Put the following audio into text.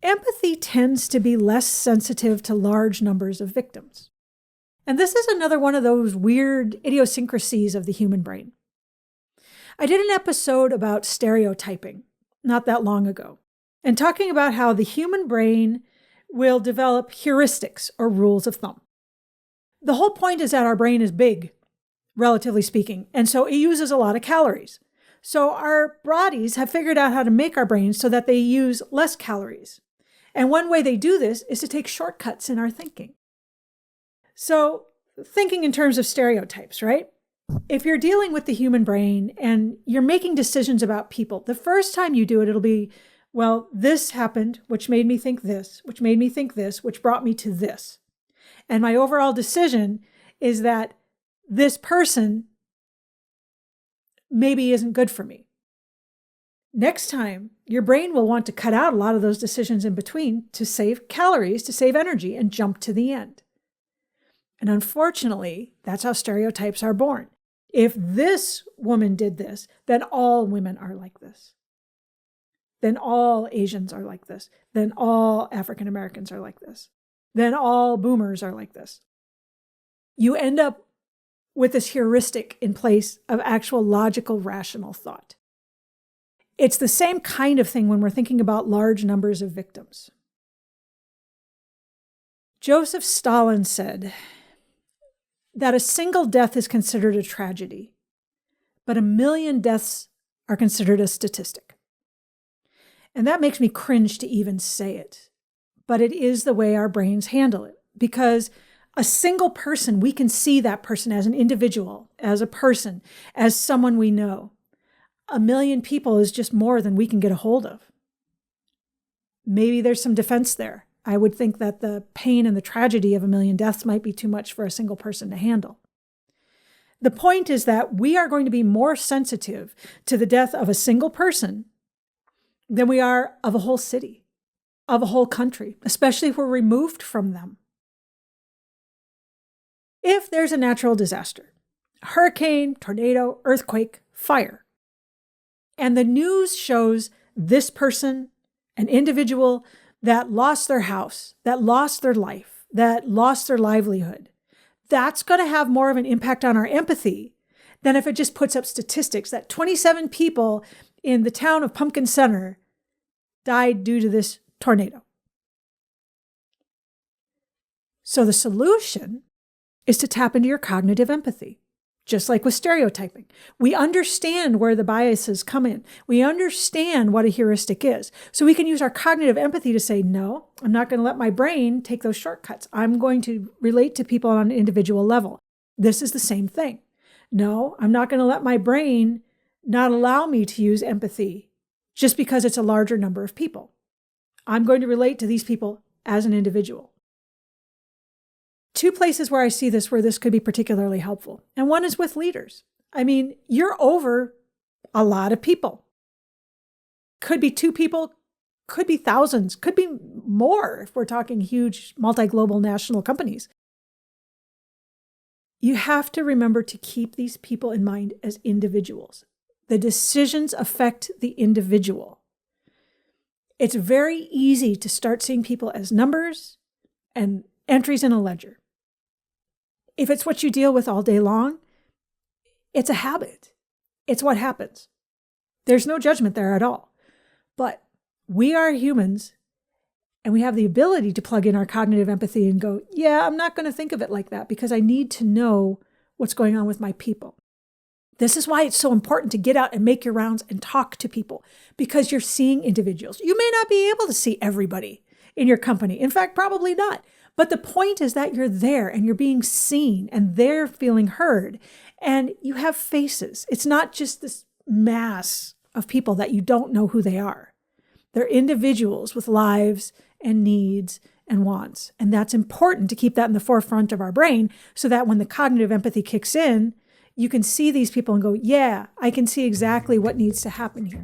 Empathy tends to be less sensitive to large numbers of victims. And this is another one of those weird idiosyncrasies of the human brain. I did an episode about stereotyping not that long ago, and talking about how the human brain will develop heuristics or rules of thumb. The whole point is that our brain is big, relatively speaking, and so it uses a lot of calories. So our bodies have figured out how to make our brains so that they use less calories. And one way they do this is to take shortcuts in our thinking. So thinking in terms of stereotypes, right? If you're dealing with the human brain and you're making decisions about people, the first time you do it, it'll be, well, this happened, which made me think this, which made me think this, which brought me to this. And my overall decision is that this person maybe isn't good for me. Next time, your brain will want to cut out a lot of those decisions in between to save calories, to save energy, and jump to the end. And unfortunately, that's how stereotypes are born. If this woman did this, then all women are like this. Then all Asians are like this. Then all African Americans are like this. Then all boomers are like this. You end up with this heuristic in place of actual logical, rational thought. It's the same kind of thing when we're thinking about large numbers of victims. Joseph Stalin said that a single death is considered a tragedy, but 1 million deaths are considered a statistic. And that makes me cringe to even say it, but it is the way our brains handle it, because a single person, we can see that person as an individual, as a person, as someone we know. 1 million people is just more than we can get a hold of. Maybe there's some defense there. I would think that the pain and the tragedy of 1 million deaths might be too much for a single person to handle. The point is that we are going to be more sensitive to the death of a single person than we are of a whole city, of a whole country, especially if we're removed from them. If there's a natural disaster, hurricane, tornado, earthquake, fire, and the news shows this person, an individual that lost their house, that lost their life, that lost their livelihood, that's going to have more of an impact on our empathy than if it just puts up statistics that 27 people in the town of Pumpkin Center died due to this tornado. So the solution is to tap into your cognitive empathy. Just like with stereotyping. We understand where the biases come in. We understand what a heuristic is. So we can use our cognitive empathy to say, no, I'm not going to let my brain take those shortcuts. I'm going to relate to people on an individual level. This is the same thing. No, I'm not going to let my brain not allow me to use empathy just because it's a larger number of people. I'm going to relate to these people as an individual. 2 places where I see this where this could be particularly helpful. And one is with leaders. I mean, you're over a lot of people. Could be 2 people, could be thousands, could be more if we're talking huge multi-global national companies. You have to remember to keep these people in mind as individuals. The decisions affect the individual. It's very easy to start seeing people as numbers and entries in a ledger. If it's what you deal with all day long, it's a habit. It's what happens. There's no judgment there at all. But we are humans, and we have the ability to plug in our cognitive empathy and go, yeah, I'm not going to think of it like that because I need to know what's going on with my people. This is why it's so important to get out and make your rounds and talk to people, because you're seeing individuals. You may not be able to see everybody in your company. In fact, probably not. But the point is that you're there and you're being seen and they're feeling heard and you have faces. It's not just this mass of people that you don't know who they are. They're individuals with lives and needs and wants. And that's important to keep that in the forefront of our brain so that when the cognitive empathy kicks in, you can see these people and go, yeah, I can see exactly what needs to happen here.